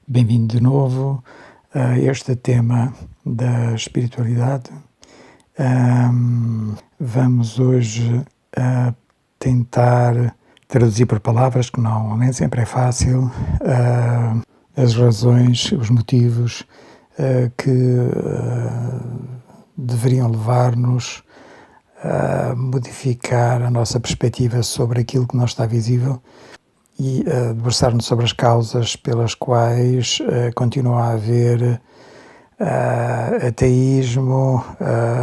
Bem-vindo de novo a este tema da espiritualidade. Vamos hoje tentar traduzir por palavras, que nem sempre é fácil, as razões, os motivos que deveriam levar-nos a modificar a nossa perspectiva sobre aquilo que não está visível e debruçar-nos sobre as causas pelas quais continua a haver ateísmo,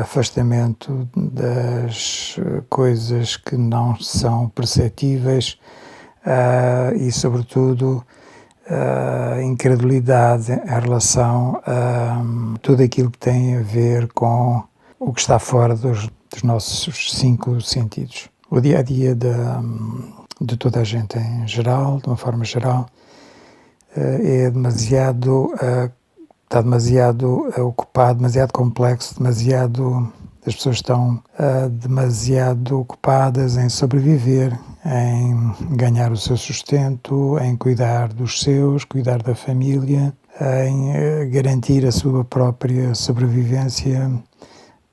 afastamento das coisas que não são perceptíveis e, sobretudo, incredulidade em relação a tudo aquilo que tem a ver com o que está fora dos nossos 5 sentidos. O dia-a-dia de toda a gente em geral, de uma forma geral, está demasiado ocupado, demasiado complexo, as pessoas estão demasiado ocupadas em sobreviver, em ganhar o seu sustento, em cuidar dos seus, cuidar da família, em garantir a sua própria sobrevivência,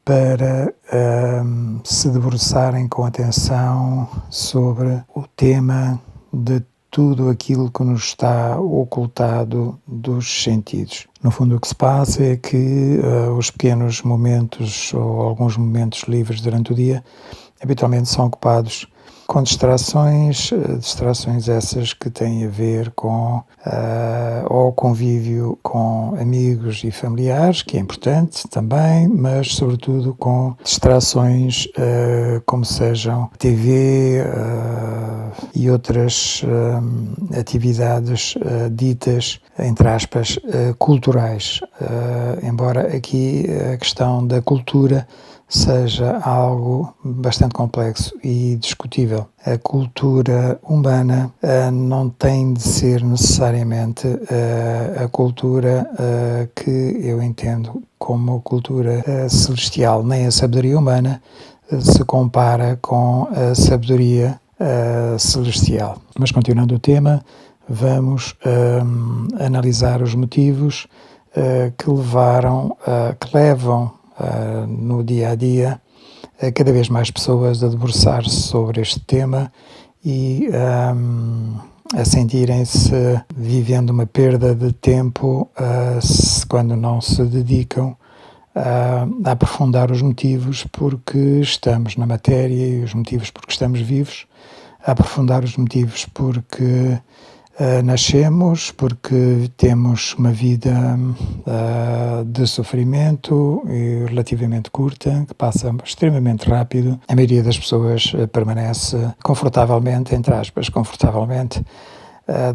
para se debruçarem com atenção sobre o tema de tudo aquilo que nos está ocultado dos sentidos. No fundo, o que se passa é que os pequenos momentos ou alguns momentos livres durante o dia habitualmente são ocupados com distrações essas que têm a ver com o convívio com amigos e familiares, que é importante também, mas sobretudo com distrações como sejam TV e outras atividades ditas, entre aspas, culturais, embora aqui a questão da cultura seja algo bastante complexo e discutível. A cultura humana não tem de ser necessariamente a cultura que eu entendo como cultura celestial, nem a sabedoria humana se compara com a sabedoria celestial. Mas continuando o tema, vamos analisar os motivos que levam no dia-a-dia cada vez mais pessoas a debruçar-se sobre este tema e a sentirem-se vivendo uma perda de tempo quando não se dedicam a aprofundar os motivos porque estamos na matéria e os motivos porque estamos vivos, a aprofundar os motivos porque nascemos, porque temos uma vida de sofrimento relativamente curta, que passa extremamente rápido. A maioria das pessoas permanece confortavelmente, entre aspas, confortavelmente,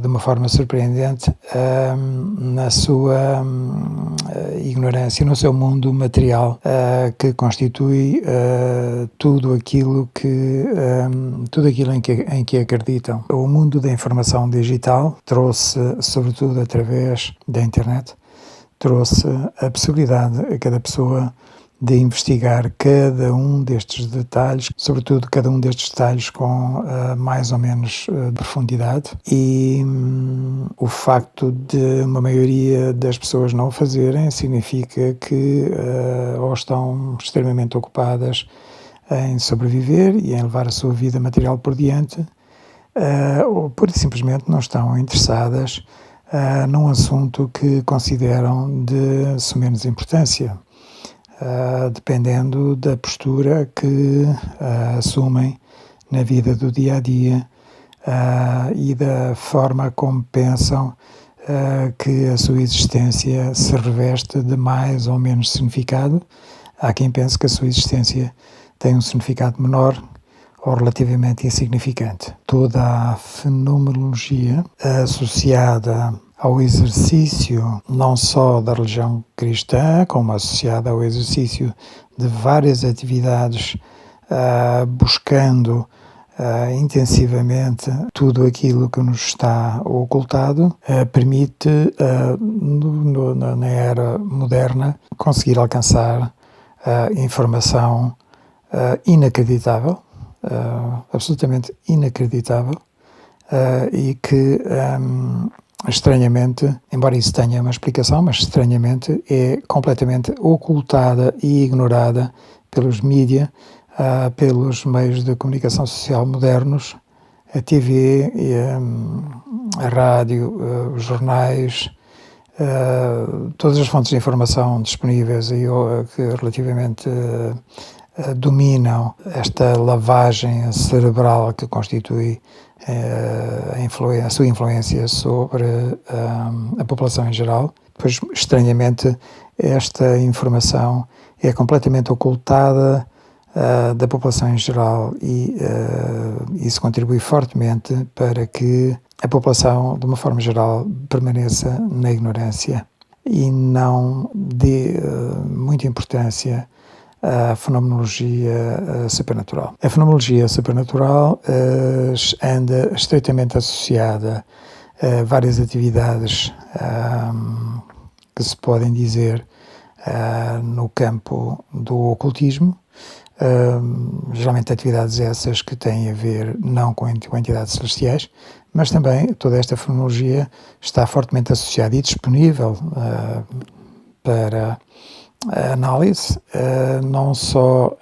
de uma forma surpreendente, na sua ignorância, no seu mundo material, que constitui tudo aquilo em que acreditam. O mundo da informação digital trouxe, sobretudo através da internet, trouxe a possibilidade a cada pessoa de investigar cada um destes detalhes, sobretudo cada um destes detalhes com mais ou menos profundidade, e o facto de uma maioria das pessoas não o fazerem significa que ou estão extremamente ocupadas em sobreviver e em levar a sua vida material por diante, ou pura e simplesmente não estão interessadas num assunto que consideram de sumenos importância. Dependendo da postura que assumem na vida do dia-a-dia e da forma como pensam que a sua existência se reveste de mais ou menos significado. Há quem pense que a sua existência tem um significado menor ou relativamente insignificante. Toda a fenomenologia associada ao exercício não só da religião cristã, como associada ao exercício de várias atividades, buscando intensivamente tudo aquilo que nos está ocultado, permite, na era moderna, conseguir alcançar informação inacreditável, absolutamente inacreditável, e que estranhamente, embora isso tenha uma explicação, mas estranhamente é completamente ocultada e ignorada pelos mídia, pelos meios de comunicação social modernos, a TV, a rádio, os jornais, todas as fontes de informação disponíveis e que relativamente dominam esta lavagem cerebral que constitui a sua influência sobre a população em geral. Pois, estranhamente, esta informação é completamente ocultada da população em geral e isso contribui fortemente para que a população, de uma forma geral, permaneça na ignorância e não dê muita importância à fenomenologia supernatural. A fenomenologia supernatural anda estreitamente associada a várias atividades que se podem dizer no campo do ocultismo, geralmente atividades essas que têm a ver não com entidades celestiais, mas também toda esta fenomenologia está fortemente associada e disponível para a análise, não só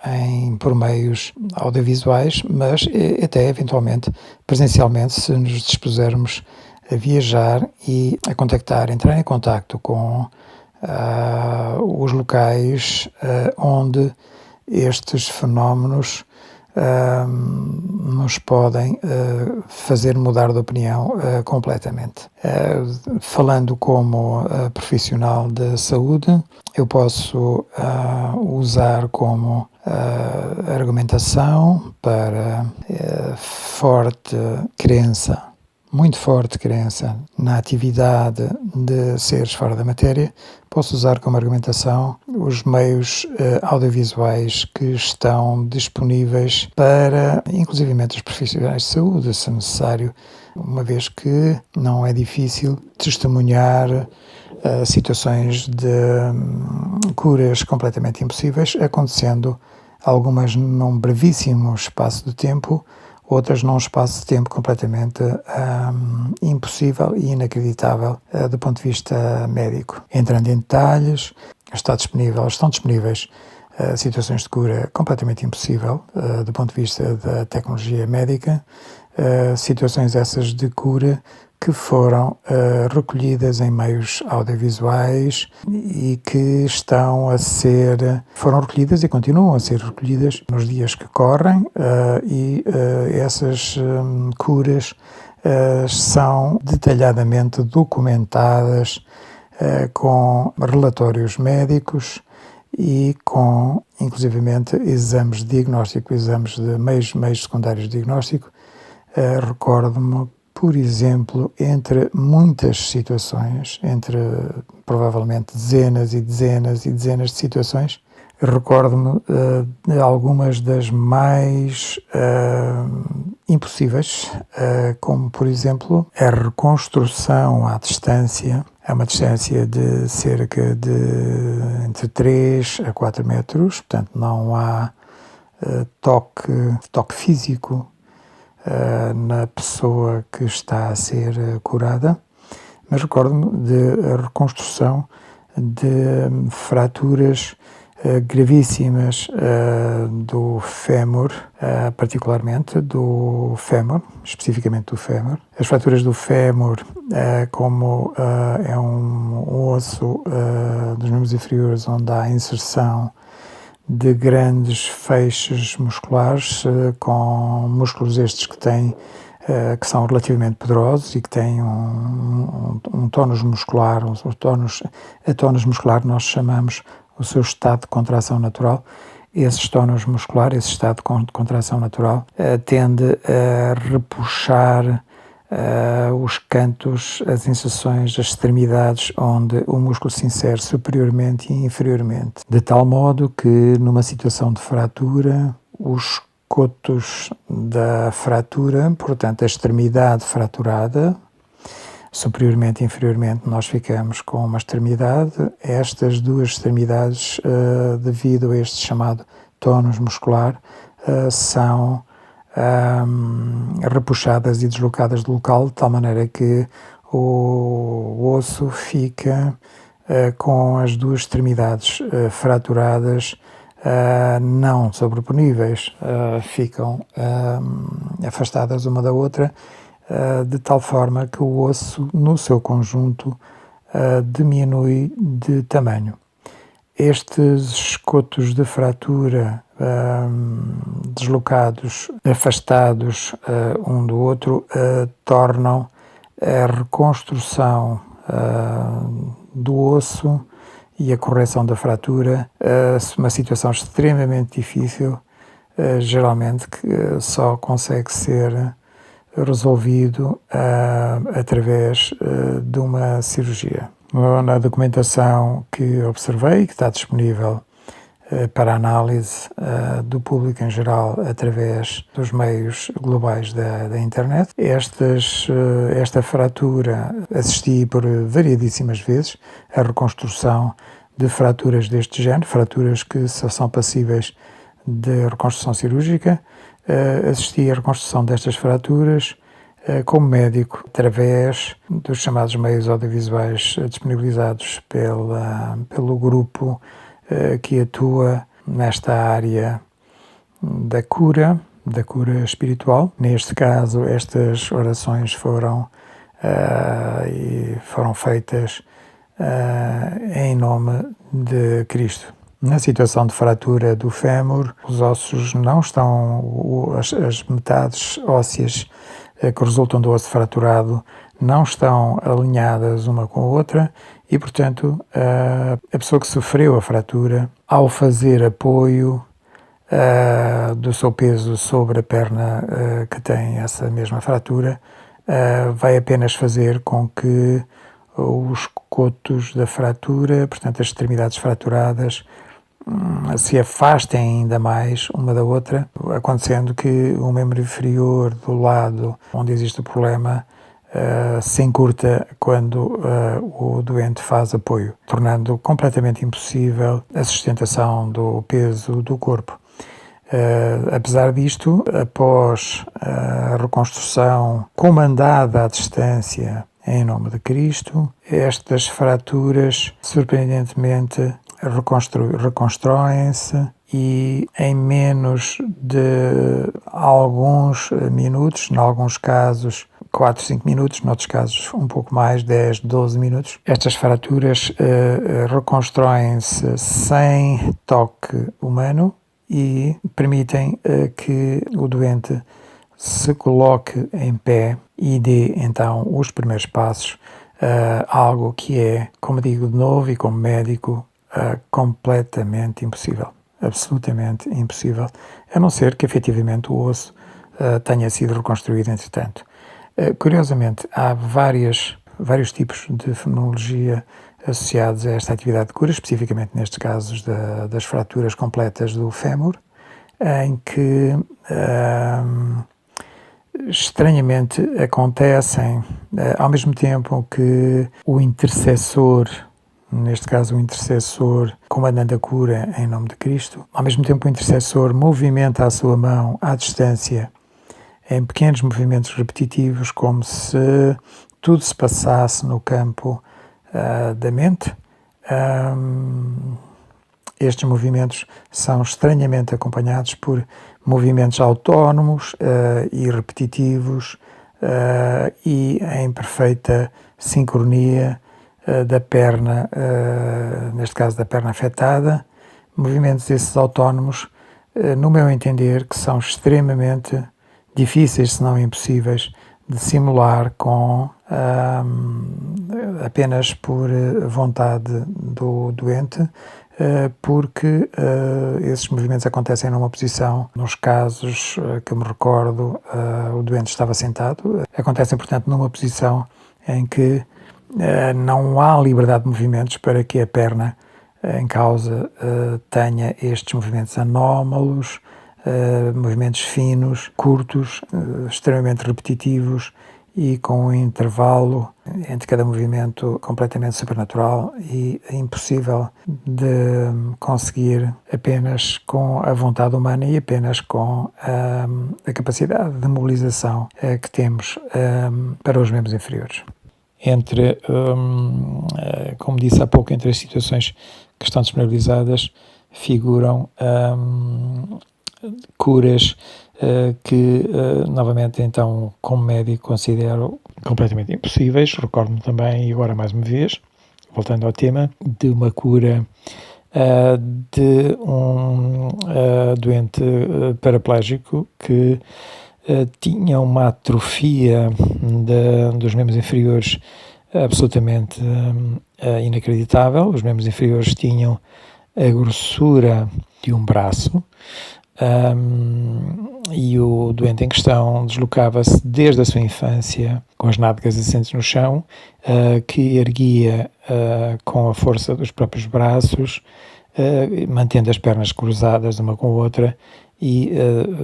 por meios audiovisuais, mas até eventualmente presencialmente, se nos dispusermos a viajar e a contactar, entrar em contacto com os locais onde estes fenómenos nos podem fazer mudar de opinião completamente. Falando como profissional da saúde, eu posso usar como argumentação para muito forte crença na atividade de seres fora da matéria. Posso usar como argumentação os meios audiovisuais que estão disponíveis para, inclusivamente, os profissionais de saúde, se necessário, uma vez que não é difícil testemunhar situações de curas completamente impossíveis, acontecendo algumas num brevíssimo espaço de tempo, outras num espaço de tempo completamente impossível e inacreditável do ponto de vista médico. Entrando em detalhes, estão disponíveis situações de cura completamente impossível do ponto de vista da tecnologia médica, situações essas de cura que foram recolhidas em meios audiovisuais e que foram recolhidas e continuam a ser recolhidas nos dias que correm e essas curas são detalhadamente documentadas com relatórios médicos e com, inclusivamente, exames de diagnóstico, exames de meios secundários de diagnóstico. Recordo-me, por exemplo, entre muitas situações, entre provavelmente dezenas e dezenas e dezenas de situações, recordo-me de algumas das mais impossíveis, como, por exemplo, a reconstrução à distância, a uma distância de cerca de entre 3 a 4 metros, portanto não há toque físico na pessoa que está a ser curada, mas recordo-me de reconstrução de fraturas gravíssimas do fémur, particularmente do fémur, especificamente do fémur. As fraturas do fémur, como é um osso dos membros inferiores onde há inserção de grandes feixes musculares, com músculos estes que são relativamente poderosos e que têm um tónus muscular, a tónus muscular nós chamamos o seu estado de contração natural. Esse tónus muscular, esse estado de contração natural, tende a repuxar os cantos, as inserções, as extremidades onde o músculo se insere superiormente e inferiormente, de tal modo que numa situação de fratura, os cotos da fratura, portanto a extremidade fraturada, superiormente e inferiormente, nós ficamos com uma extremidade. Estas duas extremidades, devido a este chamado tónus muscular, são repuxadas e deslocadas do local, de tal maneira que o osso fica com as duas extremidades fraturadas, não sobreponíveis, ficam afastadas uma da outra, de tal forma que o osso, no seu conjunto, diminui de tamanho. Estes escotos de fratura deslocados, afastados um do outro, tornam a reconstrução do osso e a correção da fratura uma situação extremamente difícil, geralmente que só consegue ser resolvido através de uma cirurgia. Na documentação que observei, que está disponível para análise do público em geral através dos meios globais da internet. Esta fratura assisti por variedíssimas vezes à reconstrução de fraturas deste género, fraturas que só são passíveis de reconstrução cirúrgica. Assisti à reconstrução destas fraturas como médico, através dos chamados meios audiovisuais disponibilizados pelo grupo que atua nesta área da cura espiritual. Neste caso, estas orações foram feitas em nome de Cristo. Na situação de fratura do fémur, os ossos não estão, as metades ósseas que resultam do osso fraturado não estão alinhadas uma com a outra e, portanto, a pessoa que sofreu a fratura, ao fazer apoio do seu peso sobre a perna que tem essa mesma fratura, vai apenas fazer com que os cotos da fratura, portanto as extremidades fraturadas, se afastem ainda mais uma da outra, acontecendo que o membro inferior do lado onde existe o problema se encurta quando o doente faz apoio, tornando completamente impossível a sustentação do peso do corpo. Apesar disto, após a reconstrução comandada à distância em nome de Cristo, estas fraturas, surpreendentemente, reconstroem-se e em menos de alguns minutos, em alguns casos 4, 5 minutos, noutros casos um pouco mais, 10, 12 minutos, estas fraturas reconstroem-se sem toque humano e permitem que o doente se coloque em pé e dê então os primeiros passos, algo que é, como digo de novo e como médico, completamente impossível, absolutamente impossível, a não ser que efetivamente o osso tenha sido reconstruído entretanto. Curiosamente, há vários tipos de fenomenologia associados a esta atividade de cura, especificamente nestes casos das fraturas completas do fémur, em que estranhamente acontecem ao mesmo tempo que o intercessor, neste caso o intercessor comandando a cura em nome de Cristo, ao mesmo tempo o intercessor movimenta a sua mão à distância em pequenos movimentos repetitivos, como se tudo se passasse no campo da mente. Estes movimentos são estranhamente acompanhados por movimentos autónomos e repetitivos e em perfeita sincronia da perna, neste caso da perna afetada, movimentos esses autónomos, no meu entender, que são extremamente difíceis, se não impossíveis, de simular com apenas por vontade do doente, porque esses movimentos acontecem numa posição, nos casos que eu me recordo, o doente estava sentado, acontecem, portanto, numa posição em que não há liberdade de movimentos para que a perna em causa tenha estes movimentos anómalos, movimentos finos, curtos, extremamente repetitivos e com um intervalo entre cada movimento completamente supernatural e impossível de conseguir apenas com a vontade humana e apenas com a capacidade de mobilização que temos para os membros inferiores. entre, como disse há pouco, entre as situações que estão disponibilizadas figuram curas que, novamente, então, como médico, considero completamente impossíveis. Recordo-me também, e agora mais uma vez, voltando ao tema, de uma cura de um doente paraplégico que tinha uma atrofia dos membros inferiores absolutamente inacreditável. Os membros inferiores tinham a grossura de um braço, e o doente em questão deslocava-se desde a sua infância com as nádegas assentes no chão, que erguia com a força dos próprios braços, mantendo as pernas cruzadas uma com a outra e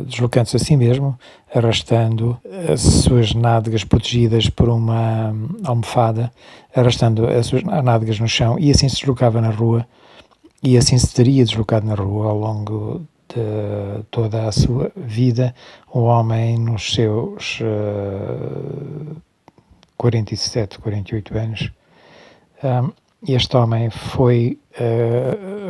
deslocando-se a si mesmo, arrastando as suas nádegas protegidas por uma almofada, arrastando as suas nádegas no chão, e assim se deslocava na rua, e assim se teria deslocado na rua ao longo de toda a sua vida. Um homem nos seus 47, 48 anos. Este homem foi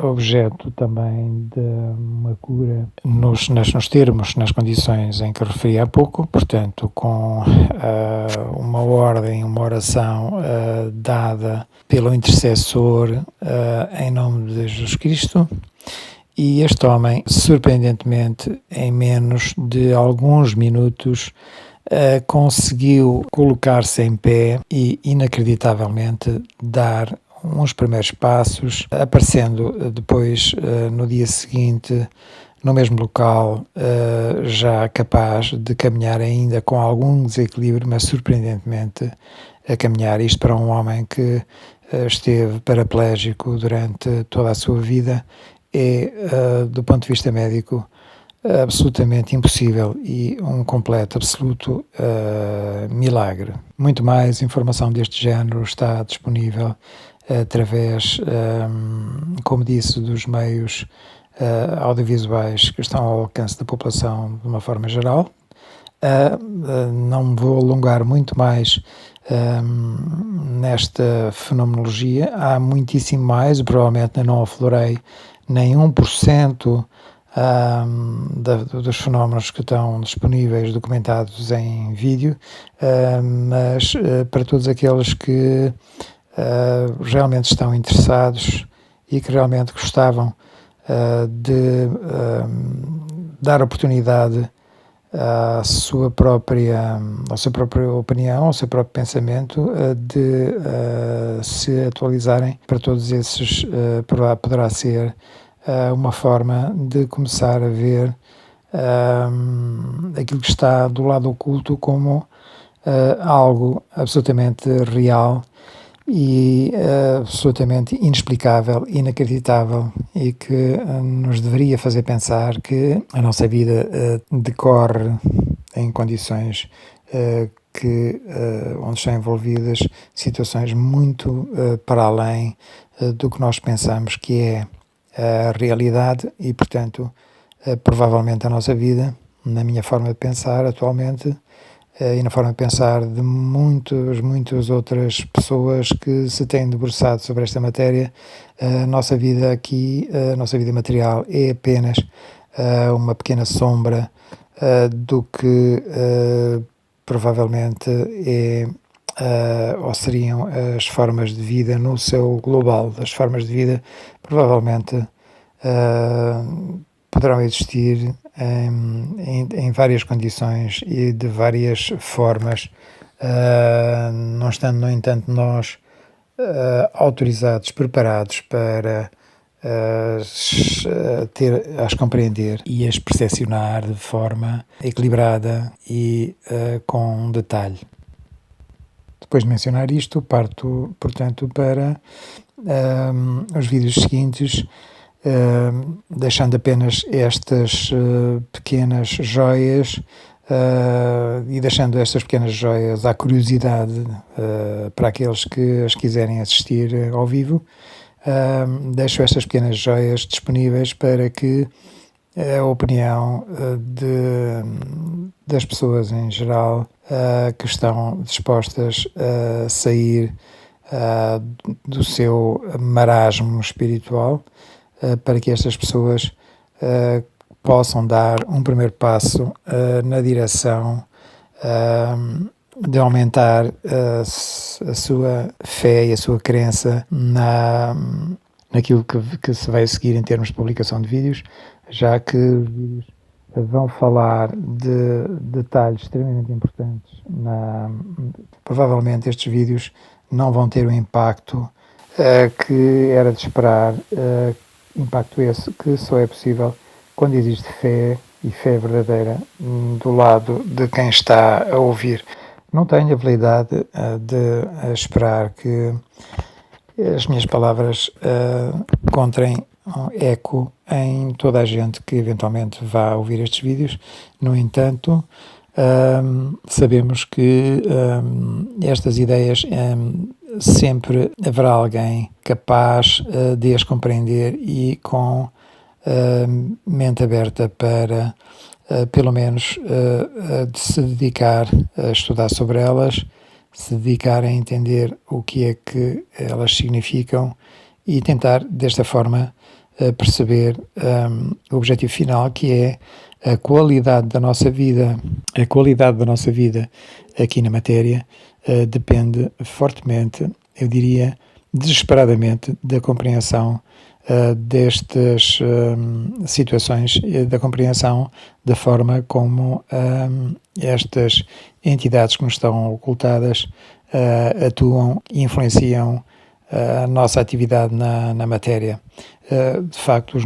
objeto também de uma cura nos termos, nas condições em que referi há pouco, portanto, com uma ordem, uma oração dada pelo intercessor em nome de Jesus Cristo. E este homem, surpreendentemente, em menos de alguns minutos, conseguiu colocar-se em pé e, inacreditavelmente, dar uns primeiros passos, aparecendo depois, no dia seguinte, no mesmo local, já capaz de caminhar ainda com algum desequilíbrio, mas surpreendentemente a caminhar. Isto para um homem que esteve paraplégico durante toda a sua vida é, do ponto de vista médico, absolutamente impossível e um completo, absoluto milagre. Muito mais informação deste género está disponível através, como disse, dos meios audiovisuais que estão ao alcance da população de uma forma geral. Não me vou alongar muito mais nesta fenomenologia. Há muitíssimo mais, provavelmente não aflorei nem 1% dos fenómenos que estão disponíveis, documentados em vídeo, mas para todos aqueles que realmente estão interessados e que realmente gostavam de dar oportunidade à sua própria opinião, ao seu próprio pensamento, de se atualizarem, para todos esses poderá ser uma forma de começar a ver aquilo que está do lado oculto como algo absolutamente real e absolutamente inexplicável, inacreditável, e que nos deveria fazer pensar que a nossa vida decorre em condições onde estão envolvidas situações muito para além do que nós pensamos que é a realidade. E, portanto, provavelmente a nossa vida, na minha forma de pensar atualmente, e na forma de pensar de muitas outras pessoas que se têm debruçado sobre esta matéria, a nossa vida aqui, a nossa vida material, é apenas uma pequena sombra do que provavelmente é ou seriam as formas de vida no seu global. As formas de vida provavelmente poderão existir em várias condições e de várias formas, não estando, no entanto, nós autorizados, preparados para as compreender e as percepcionar de forma equilibrada e com detalhe. Depois de mencionar isto, parto, portanto, para os vídeos seguintes, deixando apenas estas pequenas joias e deixando estas pequenas joias à curiosidade para aqueles que as quiserem assistir ao vivo. Deixo estas pequenas joias disponíveis para que a opinião das pessoas em geral que estão dispostas a sair do seu marasmo espiritual, para que estas pessoas possam dar um primeiro passo na direção de aumentar a sua fé e a sua crença naquilo que se vai seguir em termos de publicação de vídeos, já que os vídeos vão falar de detalhes extremamente importantes. Provavelmente estes vídeos não vão ter o impacto que era de esperar, impacto esse que só é possível quando existe fé e fé verdadeira do lado de quem está a ouvir. Não tenho habilidade de esperar que as minhas palavras encontrem eco em toda a gente que eventualmente vá ouvir estes vídeos. No entanto, sabemos que estas ideias sempre haverá alguém capaz de as compreender e com mente aberta para pelo menos de se dedicar a estudar sobre elas, se dedicar a entender o que é que elas significam e tentar desta forma perceber o objetivo final, que é a qualidade da nossa vida. A qualidade da nossa vida aqui na matéria depende fortemente, eu diria desesperadamente, da compreensão destas situações, da compreensão da forma como estas entidades que nos estão ocultadas atuam e influenciam a nossa atividade na matéria. De facto, as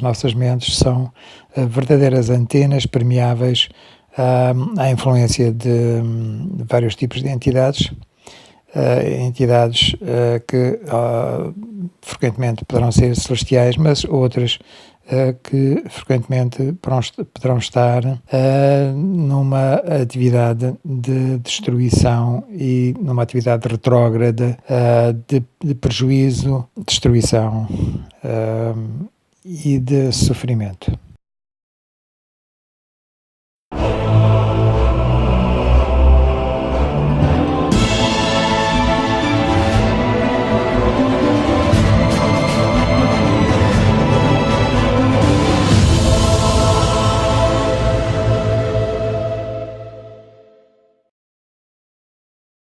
nossas mentes são verdadeiras antenas permeáveis à influência de vários tipos de entidades, que frequentemente poderão ser celestiais, mas outras que frequentemente poderão estar numa atividade de destruição e numa atividade retrógrada de prejuízo, destruição e de sofrimento.